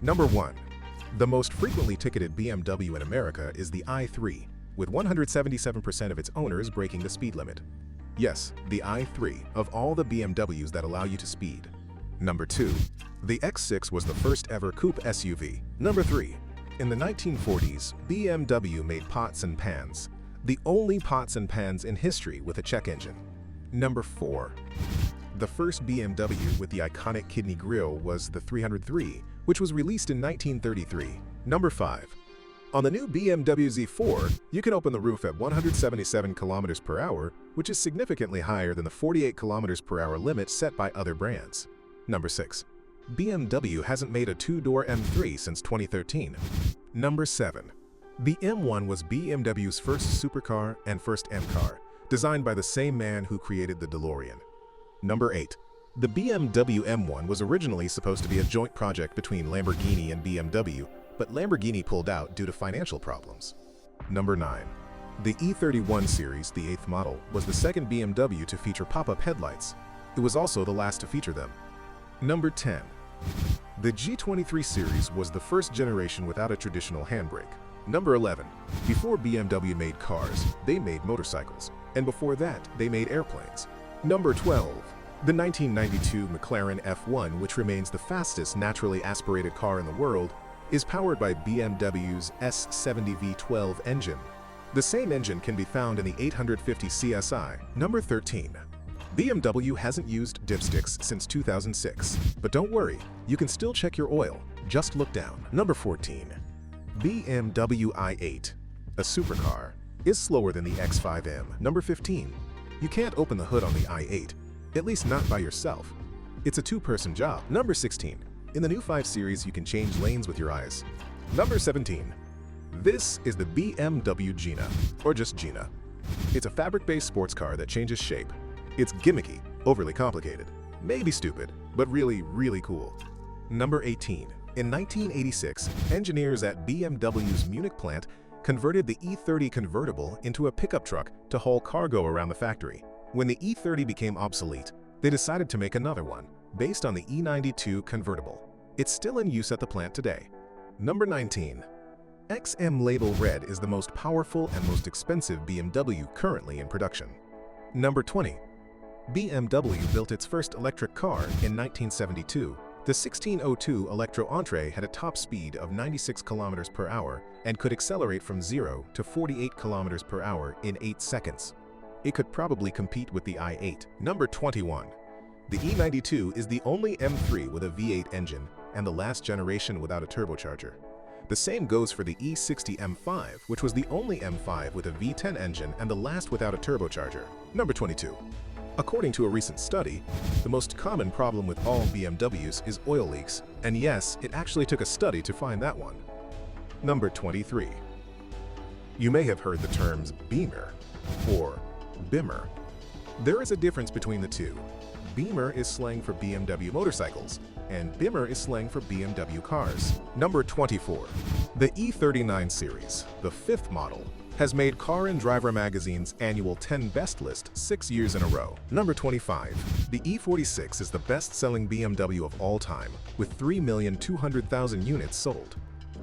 Number 1. The most frequently ticketed BMW in America is the i3, with 177% of its owners breaking the speed limit. Yes, the i3 of all the BMWs that allow you to speed. Number 2. The X6 was the first ever coupe SUV. Number 3. In the 1940s, BMW made pots and pans, the only pots and pans in history with a check engine. Number 4. The first BMW with the iconic kidney grille was the 303, which was released in 1933. Number 5. On the new BMW Z4, you can open the roof at 177 km per hour, which is significantly higher than the 48 km per hour limit set by other brands. Number 6. BMW hasn't made a two-door M3 since 2013. Number 7. The M1 was BMW's first supercar and first M car, designed by the same man who created the DeLorean. Number 8. The BMW M1 was originally supposed to be a joint project between Lamborghini and BMW, but Lamborghini pulled out due to financial problems. Number 9. The E31 series, the 8th model, was the second BMW to feature pop-up headlights. It was also the last to feature them. Number 10. The G23 series was the first generation without a traditional handbrake. Number 11. Before BMW made cars, they made motorcycles, and before that, they made airplanes. Number 12. The 1992 McLaren F1, which remains the fastest naturally aspirated car in the world, is powered by BMW's S70 V12 engine. The same engine can be found in the 850 CSI. Number 13. BMW hasn't used dipsticks since 2006, but don't worry, you can still check your oil. Just look down. Number 14. BMW i8, a supercar, is slower than the X5M. Number 15. You can't open the hood on the i8, at least not by yourself. It's a two-person job. Number 16. In the new 5 Series, you can change lanes with your eyes. Number 17. This is the BMW Gina, or just Gina. It's a fabric-based sports car that changes shape. It's gimmicky, overly complicated, maybe stupid, but really, really cool. Number 18. In 1986, engineers at BMW's Munich plant converted the E30 convertible into a pickup truck to haul cargo around the factory. When the E30 became obsolete, they decided to make another one, based on the E92 convertible. It's still in use at the plant today. Number 19. XM Label Red is the most powerful and most expensive BMW currently in production. Number 20. BMW built its first electric car in 1972. The 1602 Electro Entre had a top speed of 96 km per hour and could accelerate from 0 to 48 km per hour in 8 seconds. It could probably compete with the i8. Number 21. The E92 is the only M3 with a V8 engine and the last generation without a turbocharger. The same goes for the E60 M5, which was the only M5 with a V10 engine and the last without a turbocharger. Number 22. According to a recent study, the most common problem with all BMWs is oil leaks, and yes, it actually took a study to find that one. Number 23. You may have heard the terms Beamer or Bimmer. There is a difference between the two. Beamer is slang for BMW motorcycles, and Bimmer is slang for BMW cars. Number 24. The E39 series, the 5th model, has made Car and Driver magazine's annual 10 Best list 6 years in a row. Number 25. The E46 is the best-selling BMW of all time, with 3,200,000 units sold.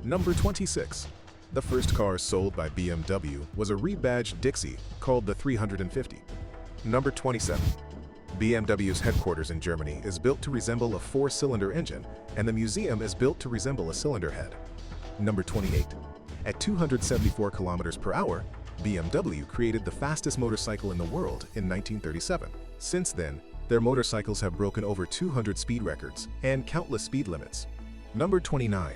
Number 26. The first car sold by BMW was a rebadged Dixie called the 350. Number 27. BMW's headquarters in Germany is built to resemble a 4-cylinder engine, and the museum is built to resemble a cylinder head. Number 28. At 274 km per hour, BMW created the fastest motorcycle in the world in 1937. Since then, their motorcycles have broken over 200 speed records and countless speed limits. Number 29.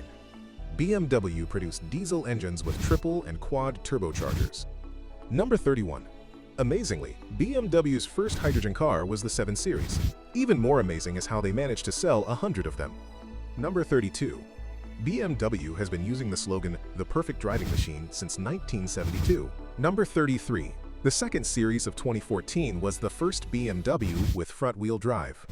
BMW produced diesel engines with triple and quad turbochargers. Number 31. Amazingly, BMW's first hydrogen car was the 7 Series. Even more amazing is how they managed to sell 100 of them. Number 32. BMW has been using the slogan, "The perfect driving machine," since 1972. Number 33. The 2nd Series of 2014 was the first BMW with front-wheel drive.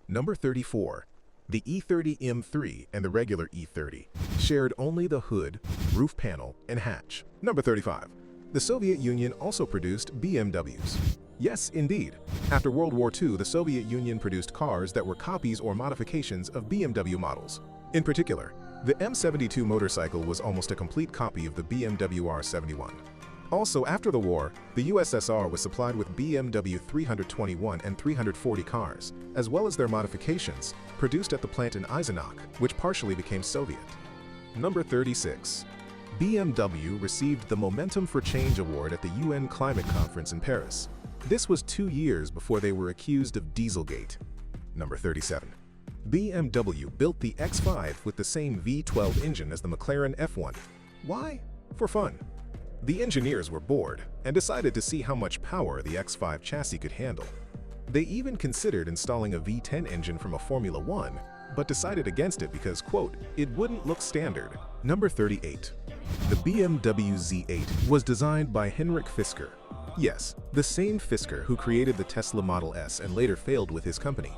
Number 34. The E30 M3 and the regular E30 shared only the hood, roof panel, and hatch. Number 35. The Soviet Union also produced BMWs. Yes, indeed. After World War II, the Soviet Union produced cars that were copies or modifications of BMW models. In particular, The M72 motorcycle was almost a complete copy of the BMW R71. Also, after the war, the USSR was supplied with BMW 321 and 340 cars, as well as their modifications, produced at the plant in Eisenach, which partially became Soviet. Number 36. BMW received the Momentum for Change Award at the UN Climate Conference in Paris. This was 2 years before they were accused of Dieselgate. Number 37. BMW built the X5 with the same V12 engine as the McLaren F1. Why? For fun. The engineers were bored and decided to see how much power the X5 chassis could handle. They even considered installing a V10 engine from a Formula One, but decided against it because, quote, it wouldn't look standard. Number 38. The BMW Z8 was designed by Henrik Fisker. Yes, the same Fisker who created the Tesla Model S and later failed with his company.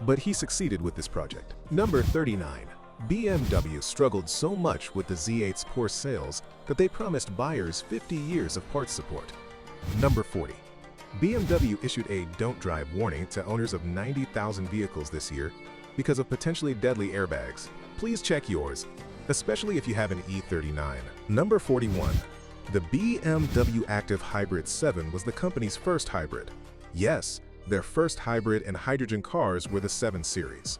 But he succeeded with this project. Number 39. BMW struggled so much with the Z8's poor sales that they promised buyers 50 years of parts support. Number 40. BMW issued a "Don't Drive" warning to owners of 90,000 vehicles this year because of potentially deadly airbags. Please check yours, especially if you have an E39. Number 41. The BMW Active Hybrid 7 was the company's first hybrid. Yes, their first hybrid and hydrogen cars were the 7 Series.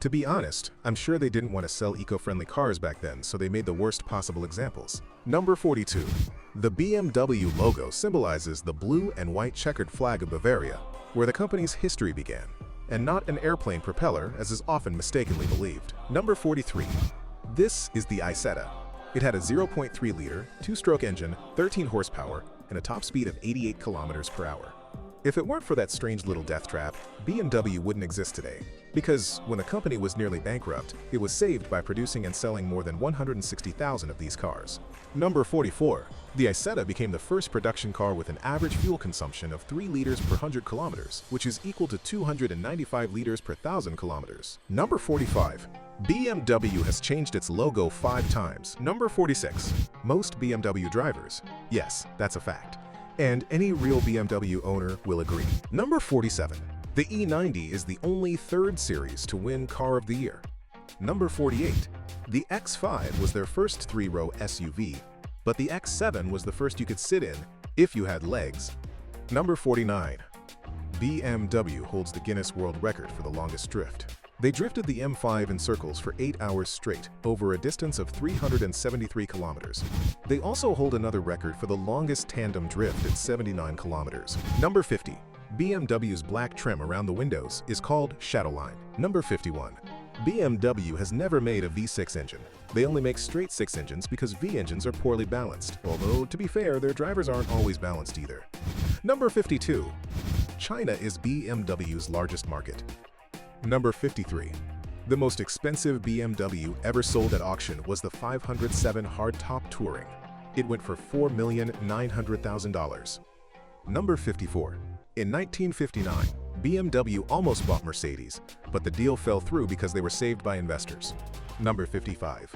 To be honest, I'm sure they didn't want to sell eco-friendly cars back then, so they made the worst possible examples. Number 42. The BMW logo symbolizes the blue and white checkered flag of Bavaria, where the company's history began, and not an airplane propeller, as is often mistakenly believed. Number 43. This is the Isetta. It had a 0.3-liter, 2-stroke engine, 13 horsepower, and a top speed of 88 kilometers per hour. If it weren't for that strange little death trap, BMW wouldn't exist today, because when the company was nearly bankrupt, it was saved by producing and selling more than 160,000 of these cars. Number 44. The Isetta became the first production car with an average fuel consumption of 3 liters per 100 kilometers, which is equal to 295 liters per 1,000 kilometers. Number 45. BMW has changed its logo 5 times. Number 46. Most BMW drivers. Yes, that's a fact. And any real BMW owner will agree. Number 47. The E90 is the only 3rd series to win Car of the Year. Number 48. The X5 was their first 3-row SUV, but the X7 was the first you could sit in if you had legs. Number 49. BMW holds the Guinness World Record for the longest drift. They drifted the M5 in circles for 8 hours straight, over a distance of 373 kilometers. They also hold another record for the longest tandem drift at 79 kilometers. Number 50. BMW's black trim around the windows is called Shadowline. Number 51. BMW has never made a V6 engine. They only make straight 6 engines because V engines are poorly balanced, although, to be fair, their drivers aren't always balanced either. Number 52. China is BMW's largest market. Number 53. The most expensive BMW ever sold at auction was the 507 Hardtop Touring. It went for $4,900,000. Number 54. In 1959, BMW almost bought Mercedes, but the deal fell through because they were saved by investors. Number 55.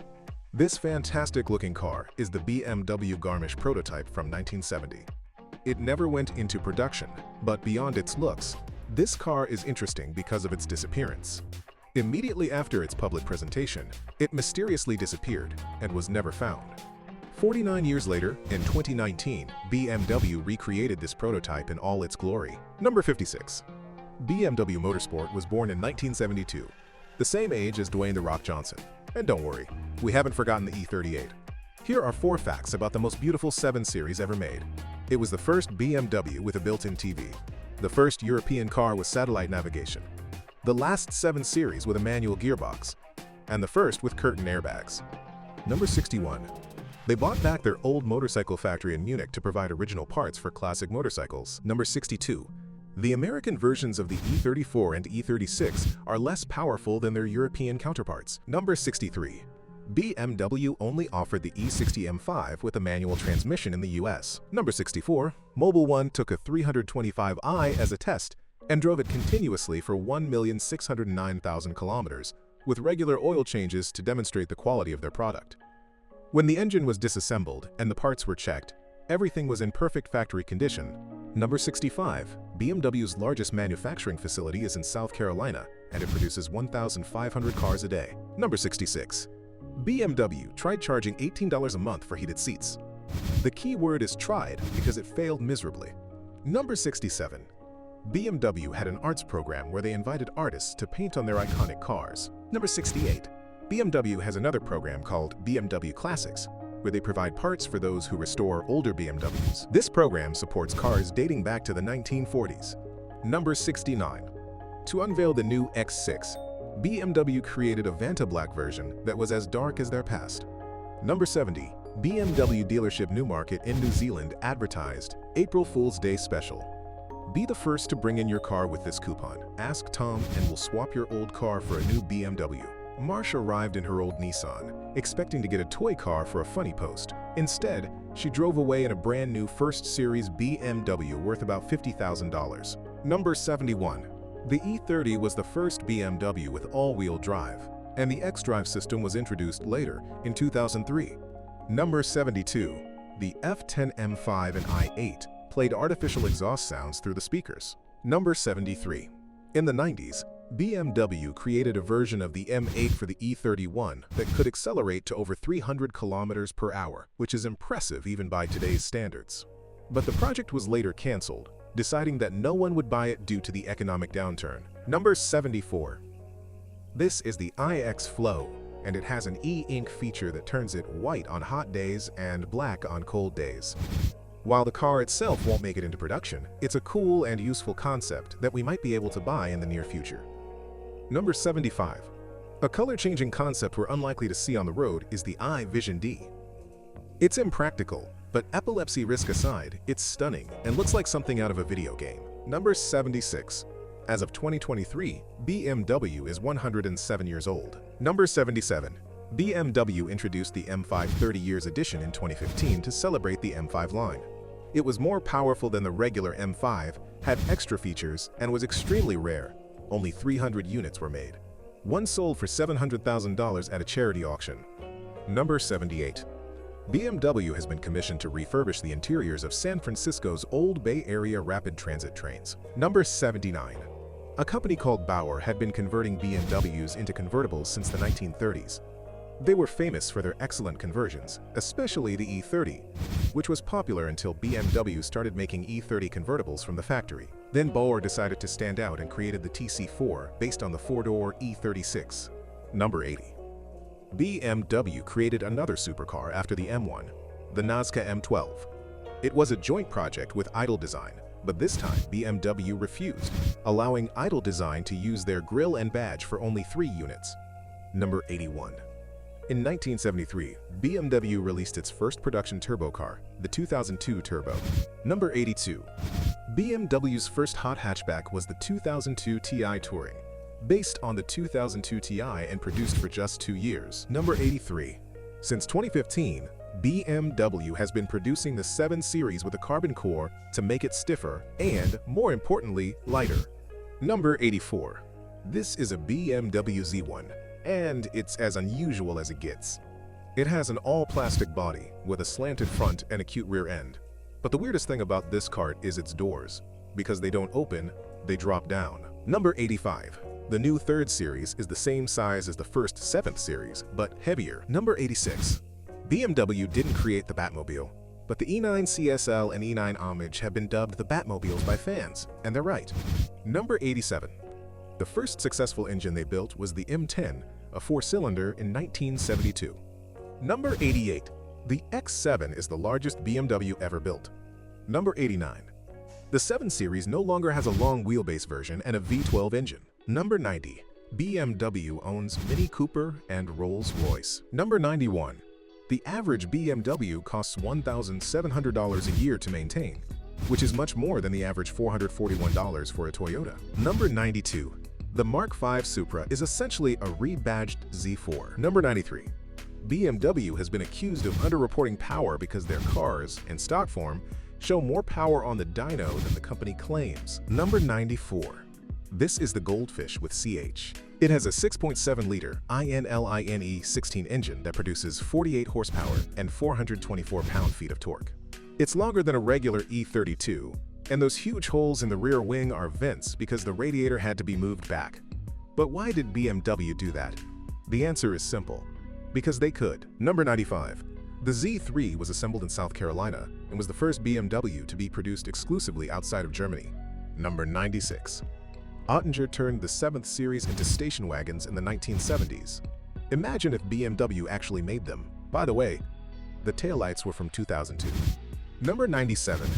This fantastic-looking car is the BMW Garmisch prototype from 1970. It never went into production, but beyond its looks, this car is interesting because of its disappearance. Immediately after its public presentation, it mysteriously disappeared and was never found. 49 years later, in 2019, BMW recreated this prototype in all its glory. Number 56. BMW Motorsport was born in 1972, the same age as Dwayne "The Rock" Johnson. And don't worry, we haven't forgotten the E38. Here are 4 facts about the most beautiful 7 Series ever made. It was the first BMW with a built-in TV, the first European car with satellite navigation, the last 7 Series with a manual gearbox, and the first with curtain airbags. Number 61. They bought back their old motorcycle factory in Munich to provide original parts for classic motorcycles. Number 62. The American versions of the E34 and E36 are less powerful than their European counterparts. Number 63. BMW only offered the E60 M5 with a manual transmission in the US. Number 64. Mobil 1 took a 325i as a test and drove it continuously for 1,609,000 kilometers, with regular oil changes to demonstrate the quality of their product. When the engine was disassembled and the parts were checked, everything was in perfect factory condition. Number 65. BMW's largest manufacturing facility is in South Carolina, and it produces 1,500 cars a day. Number 66. BMW tried charging $18 a month for heated seats. The key word is tried because it failed miserably. Number 67. BMW had an arts program where they invited artists to paint on their iconic cars. Number 68. BMW has another program called BMW Classics, where they provide parts for those who restore older BMWs. This program supports cars dating back to the 1940s. Number 69. To unveil the new X6, BMW created a Vanta Black version that was as dark as their past. Number 70. BMW dealership Newmarket in New Zealand advertised April Fool's Day special. Be the first to bring in your car with this coupon. Ask Tom and we'll swap your old car for a new BMW. Marsha arrived in her old Nissan, expecting to get a toy car for a funny post. Instead, she drove away in a brand new first series BMW worth about $50,000. Number 71. The E30 was the first BMW with all-wheel drive, and the xDrive system was introduced later in 2003. Number 72. The F10 M5 and i8 played artificial exhaust sounds through the speakers. Number 73. In the 90s, BMW created a version of the M8 for the E31 that could accelerate to over 300 kilometers per hour, which is impressive even by today's standards. But the project was later canceled, deciding that no one would buy it due to the economic downturn. Number 74. This is the iX Flow, and it has an e-ink feature that turns it white on hot days and black on cold days. While the car itself won't make it into production, it's a cool and useful concept that we might be able to buy in the near future. Number 75. A color-changing concept we're unlikely to see on the road is the iVision D. It's impractical, but epilepsy risk aside, it's stunning and looks like something out of a video game. Number 76. As of 2023, BMW is 107 years old. Number 77. BMW introduced the M5 30 Years Edition in 2015 to celebrate the M5 line. It was more powerful than the regular M5, had extra features, and was extremely rare. Only 300 units were made. One sold for $700,000 at a charity auction. Number 78. BMW has been commissioned to refurbish the interiors of San Francisco's Old Bay Area rapid transit trains. Number 79. A company called Bauer had been converting BMWs into convertibles since the 1930s. They were famous for their excellent conversions, especially the E30, which was popular until BMW started making E30 convertibles from the factory. Then Bauer decided to stand out and created the TC4 based on the four-door E36. Number 80. BMW created another supercar after the M1, the Nazca M12. It was a joint project with Idle Design, but this time BMW refused, allowing Idle Design to use their grille and badge for only 3 units. Number 81. In 1973, BMW released its first production turbo car, the 2002 Turbo. Number 82. BMW's first hot hatchback was the 2002 Ti Touring, based on the 2002 Ti and produced for just 2 years. Number 83. Since 2015, BMW has been producing the 7 Series with a carbon core to make it stiffer and, more importantly, lighter. Number 84. This is a BMW Z1, and it's as unusual as it gets. It has an all-plastic body with a slanted front and acute rear end. But the weirdest thing about this cart is its doors. Because they don't open, they drop down. Number 85. The new 3rd Series is the same size as the first 7th Series, but heavier. Number 86. BMW didn't create the Batmobile, but the E9 CSL and E9 Homage have been dubbed the Batmobiles by fans, and they're right. Number 87. The first successful engine they built was the M10, a 4-cylinder in 1972. Number 88. The X7 is the largest BMW ever built. Number 89. The 7 Series no longer has a long wheelbase version and a V12 engine. Number 90. BMW owns Mini Cooper and Rolls-Royce. Number 91. The average BMW costs $1,700 a year to maintain, which is much more than the average $441 for a Toyota. Number 92. The Mark V Supra is essentially a rebadged Z4. Number 93. BMW has been accused of underreporting power because their cars, in stock form, show more power on the dyno than the company claims. Number 94. This is the Goldfish with CH. It has a 6.7-liter INLINE 16 engine that produces 48 horsepower and 424 pound-feet of torque. It's longer than a regular E32, and those huge holes in the rear wing are vents because the radiator had to be moved back. But why did BMW do that? The answer is simple. Because they could. Number 95. The Z3 was assembled in South Carolina and was the first BMW to be produced exclusively outside of Germany. Number 96. Oettinger turned the 7th series into station wagons in the 1970s. Imagine if BMW actually made them. By the way, the taillights were from 2002. Number 97.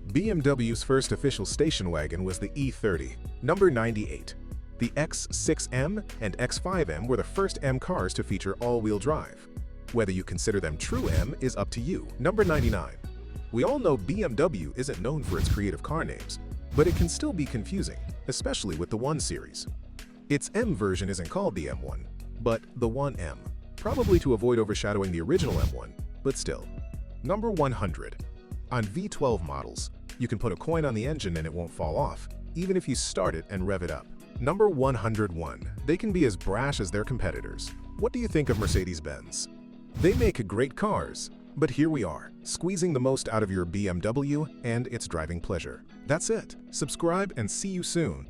BMW's first official station wagon was the E30. Number 98. The X6M and X5M were the first M cars to feature all-wheel drive. Whether you consider them true M is up to you. Number 99. We all know BMW isn't known for its creative car names, but it can still be confusing, especially with the 1 Series. Its M version isn't called the M1, but the 1M, probably to avoid overshadowing the original M1, but still. Number 100. On V12 models, you can put a coin on the engine and it won't fall off, even if you start it and rev it up. Number 101. They can be as brash as their competitors. What do you think of Mercedes-Benz? They make great cars, but here we are, squeezing the most out of your BMW and its driving pleasure. That's it. Subscribe and see you soon.